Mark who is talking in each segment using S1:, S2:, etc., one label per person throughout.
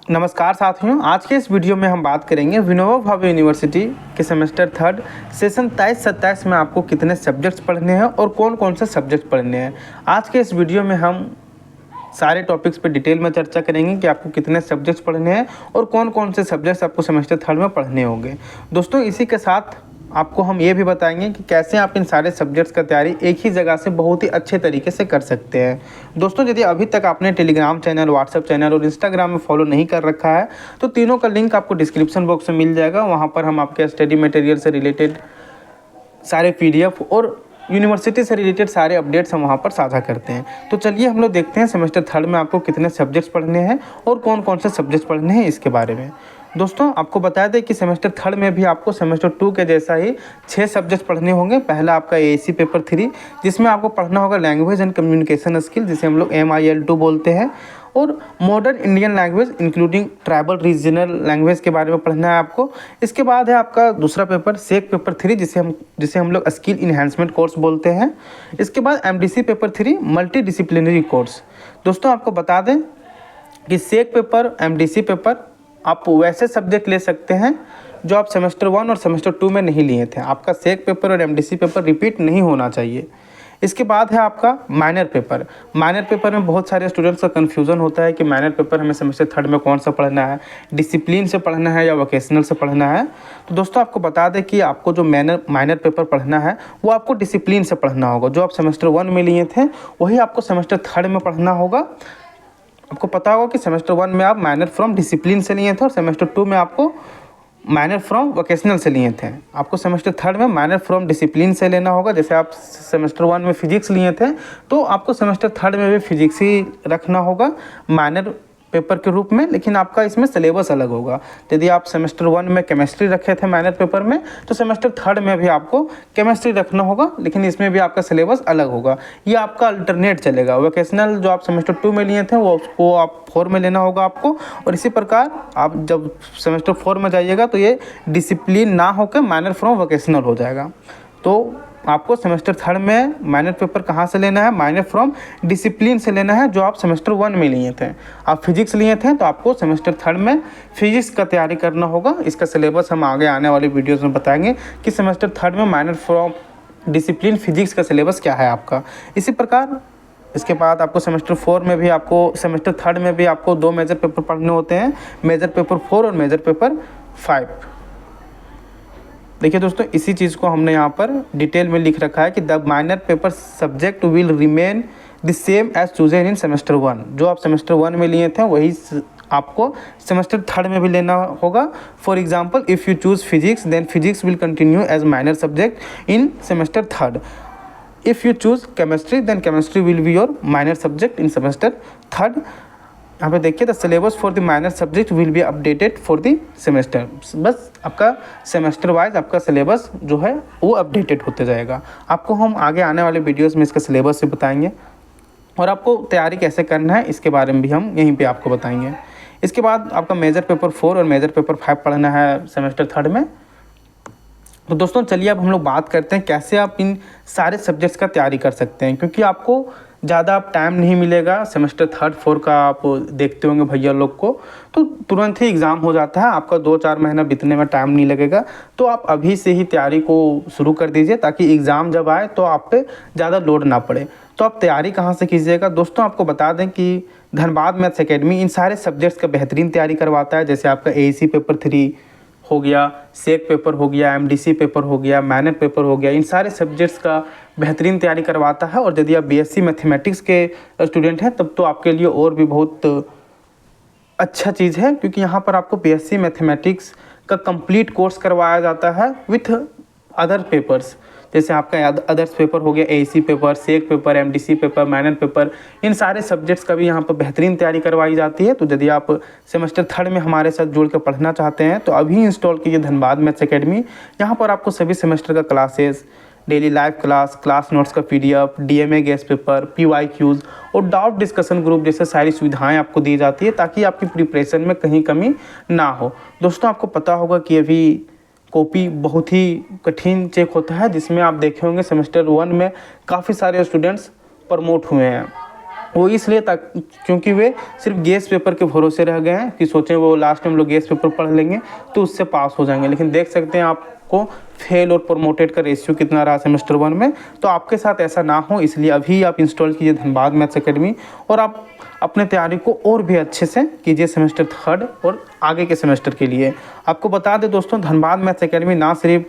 S1: नमस्कार साथियों, आज के इस वीडियो में हम बात करेंगे विनोबा भावे यूनिवर्सिटी के सेमेस्टर थर्ड सेशन 23-27 में आपको कितने सब्जेक्ट्स पढ़ने हैं और कौन कौन से सब्जेक्ट्स पढ़ने हैं। आज के इस वीडियो में हम सारे टॉपिक्स पे डिटेल में चर्चा करेंगे कि आपको कितने सब्जेक्ट्स पढ़ने हैं और कौन कौन से सब्जेक्ट्स आपको सेमेस्टर थर्ड में पढ़ने होंगे। दोस्तों, इसी के साथ आपको हम ये भी बताएंगे कि कैसे आप इन सारे सब्जेक्ट्स का तैयारी एक ही जगह से बहुत ही अच्छे तरीके से कर सकते हैं। दोस्तों, यदि अभी तक आपने टेलीग्राम चैनल, व्हाट्सएप चैनल और इंस्टाग्राम में फॉलो नहीं कर रखा है तो तीनों का लिंक आपको डिस्क्रिप्शन बॉक्स में मिल जाएगा। वहाँ पर हम आपके स्टडी मटेरियल से रिलेटेड सारे PDF और यूनिवर्सिटी से रिलेटेड सारे अपडेट्स हम वहाँ पर साझा करते हैं। तो चलिए हम लोग देखते हैं सेमेस्टर थर्ड में आपको कितने सब्जेक्ट्स पढ़ने हैं और कौन कौन से सब्जेक्ट्स पढ़ने हैं इसके बारे में। दोस्तों, आपको बता दें कि सेमेस्टर थर्ड में भी आपको सेमेस्टर टू के जैसा ही 6 सब्जेक्ट्स पढ़ने होंगे। पहला आपका AAC पेपर 3, जिसमें आपको पढ़ना होगा लैंग्वेज एंड कम्युनिकेशन स्किल, जिसे हम लोग MIL2 बोलते हैं, और modern Indian language including tribal regional language के बारे में पढ़ना है आपको। इसके बाद है आपका दूसरा पेपर सेक पेपर 3, जिसे हम लोग स्किल इन्हांसमेंट कोर्स बोलते हैं। इसके बाद MDC paper 3 multi disciplinary course. दोस्तों, आपको बता दें कि सेक पेपर, MDC पेपर आप वैसे सब्जेक्ट ले सकते हैं जो आप सेमेस्टर 1 और सेमेस्टर 2 में नहीं लिए थे। आपका सेक पेपर और MDC पेपर रिपीट नहीं होना चाहिए। इसके बाद है आपका माइनर पेपर। माइनर पेपर में बहुत सारे स्टूडेंट्स का कन्फ्यूज़न होता है कि माइनर पेपर हमें सेमेस्टर थर्ड में कौन सा पढ़ना है, डिसिप्लिन से पढ़ना है या वोकेशनल से पढ़ना है। तो दोस्तों, आपको बता दें कि आपको जो माइनर पेपर पढ़ना है वो आपको डिसिप्लिन से पढ़ना होगा। जो आप सेमेस्टर 1 में लिए थे वही आपको सेमेस्टर थर्ड में पढ़ना होगा। आपको पता होगा कि सेमेस्टर 1 में आप माइनर फ्रॉम डिसिप्लिन से लिए थे और सेमेस्टर 2 में आपको माइनर फ्रॉम वोकेशनल से लिए थे। आपको सेमेस्टर थर्ड में माइनर फ्रॉम डिसिप्लिन से लेना होगा। जैसे आप सेमेस्टर 1 में फिजिक्स लिए थे तो आपको सेमेस्टर थर्ड में भी फिजिक्स ही रखना होगा माइनर पेपर के रूप में, लेकिन आपका इसमें सिलेबस अलग होगा। यदि आप सेमेस्टर 1 में केमिस्ट्री रखे थे माइनर पेपर में तो सेमेस्टर थर्ड में भी आपको केमिस्ट्री रखना होगा, लेकिन इसमें भी आपका सिलेबस अलग होगा। ये आपका अल्टरनेट चलेगा। वोकेशनल जो आप सेमेस्टर 2 में लिए थे वो उसको आप 4 में लेना होगा आपको, और इसी प्रकार आप जब सेमेस्टर 4 में जाइएगा तो ये डिसिप्लिन ना होकर माइनर फ्रॉम वोकेशनल हो जाएगा। तो आपको सेमेस्टर थर्ड में माइनर पेपर कहाँ से लेना है? माइनर फ्रॉम डिसिप्लिन से लेना है, जो आप सेमेस्टर 1 में लिए थे। आप फिजिक्स लिए थे तो आपको सेमेस्टर थर्ड में फिजिक्स का तैयारी करना होगा। इसका सिलेबस हम आगे आने वाली वीडियोस में बताएंगे कि सेमेस्टर थर्ड में माइनर फ्रॉम डिसिप्लिन फिजिक्स का सिलेबस क्या है आपका। इसी प्रकार इसके बाद आपको सेमेस्टर 4 में भी आपको सेमेस्टर थर्ड में भी आपको 2 मेजर पेपर पढ़ने होते हैं, मेजर पेपर 4 और मेजर पेपर 5। देखिए दोस्तों, इसी चीज़ को हमने यहाँ पर डिटेल में लिख रखा है कि the minor paper subject will remain the same as chosen in semester 1। जो आप सेमेस्टर 1 में लिए थे वही आपको सेमेस्टर थर्ड में भी लेना होगा। For example, if you choose physics then physics will continue as minor subject in semester third. If you choose chemistry then chemistry will be your minor subject in semester third. यहाँ पे देखिए, the syllabus for the minor subject will be updated for the semester. बस आपका semester wise आपका syllabus जो है वो updated होते जाएगा। आपको हम आगे आने वाले वीडियोस में इसका सिलेबस से बताएंगे और आपको तैयारी कैसे करना है इसके बारे में भी हम यहीं पे आपको बताएंगे। इसके बाद आपका मेजर पेपर 4 और मेजर पेपर 5 पढ़ना है सेमेस्टर थर्ड में। तो दोस्तों, चलिए अब हम लोग बात करते हैं कैसे आप इन सारे सब्जेक्ट्स का तैयारी कर सकते हैं, क्योंकि आपको ज़्यादा आप टाइम नहीं मिलेगा। सेमेस्टर थर्ड 4 का आप देखते होंगे भैया लोग को, तो तुरंत ही एग्ज़ाम हो जाता है। आपका 2-4 महीना बीतने में टाइम नहीं लगेगा। तो आप अभी से ही तैयारी को शुरू कर दीजिए ताकि एग्ज़ाम जब आए तो आप पे ज़्यादा लोड ना पड़े। तो आप तैयारी कहाँ से कीजिएगा? दोस्तों, आपको बता दें कि धनबाद मैथ्स एकेडमी इन सारे सब्जेक्ट्स का बेहतरीन तैयारी करवाता है। जैसे आपका AAC पेपर 3 हो गया, सेक पेपर हो गया, MDC पेपर हो गया, माइनर पेपर हो गया, इन सारे सब्जेक्ट्स का बेहतरीन तैयारी करवाता है। और यदि आप BSc मैथमेटिक्स के स्टूडेंट हैं तब तो आपके लिए और भी बहुत अच्छा चीज़ है, क्योंकि यहाँ पर आपको BSc मैथमेटिक्स का कंप्लीट कोर्स करवाया जाता है विथ अदर पेपर्स। जैसे आपका अदर्स पेपर हो गया, AAC paper, SEC paper, MDC paper, minor paper, इन सारे सब्जेक्ट्स का भी यहाँ पर बेहतरीन तैयारी करवाई जाती है। तो यदि आप सेमेस्टर थर्ड में हमारे साथ जुड़ कर पढ़ना चाहते हैं तो अभी इंस्टॉल कीजिए धनबाद मैथ्स एकेडमी। यहाँ पर आपको सभी सेमेस्टर का classes, daily live class notes का PDF, DMA guest paper, PYQs और डाउट डिस्कशन ग्रुप जैसे सारी सुविधाएं आपको दी जाती है ताकि आपकी प्रिपरेशन में कहीं कमी ना हो। दोस्तों, आपको पता होगा कि अभी कॉपी बहुत ही कठिन चेक होता है, जिसमें आप देखे होंगे सेमेस्टर 1 में काफ़ी सारे स्टूडेंट्स प्रमोट हुए हैं। वो इसलिए तक क्योंकि वे सिर्फ गेस पेपर के भरोसे रह गए हैं कि सोचें वो लास्ट में हम लोग गेस पेपर पढ़ लेंगे तो उससे पास हो जाएंगे। लेकिन देख सकते हैं आपको फेल और प्रमोटेड का रेशियो कितना रहा सेमेस्टर 1 में। तो आपके साथ ऐसा ना हो इसलिए अभी आप इंस्टॉल कीजिए धनबाद मैथ्स एकेडमी और आप अपने तैयारी को और भी अच्छे से कीजिए सेमेस्टर 3 और आगे के सेमेस्टर के लिए। आपको बता दें दोस्तों, धनबाद मैथ्स एकेडमी ना सिर्फ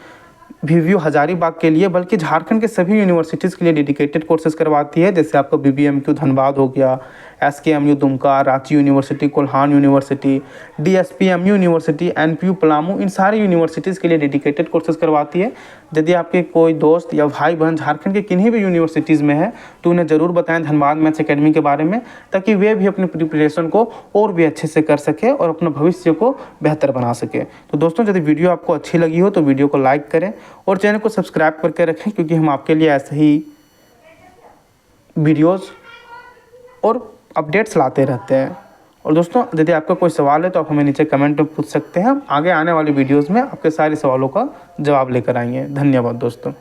S1: VVU हजारीबाग के लिए बल्कि झारखंड के सभी यूनिवर्सिटीज़ के लिए डेडिकेटेड कोर्सेज करवाती है। जैसे आपका BBMQ धनबाद हो गया, SKMU Dumka, Ranchi university, Kolhan university, DSPMU university, NPU Palamu, इन सारी यूनिवर्सिटीज़ के लिए डेडिकेटेड कोर्सेज करवाती है। यदि आपके कोई दोस्त या भाई बहन झारखंड के किन्हीं भी यूनिवर्सिटीज़ में है तो उन्हें ज़रूर बताएं धनबाद मैथ्स एकेडमी के बारे में, ताकि वे भी अपनी प्रिपरेशन को और भी अच्छे से कर सके और अपने भविष्य को बेहतर बना सके। तो दोस्तों, यदि वीडियो आपको अच्छी लगी हो तो वीडियो को लाइक करें और चैनल को सब्सक्राइब करके रखें, क्योंकि हम आपके लिए ऐसे ही वीडियोस और अपडेट्स लाते रहते हैं। और दोस्तों, यदि आपका कोई सवाल है तो आप हमें नीचे कमेंट में पूछ सकते हैं। हम आगे आने वाली वीडियोस में आपके सारे सवालों का जवाब लेकर आएंगे। धन्यवाद दोस्तों।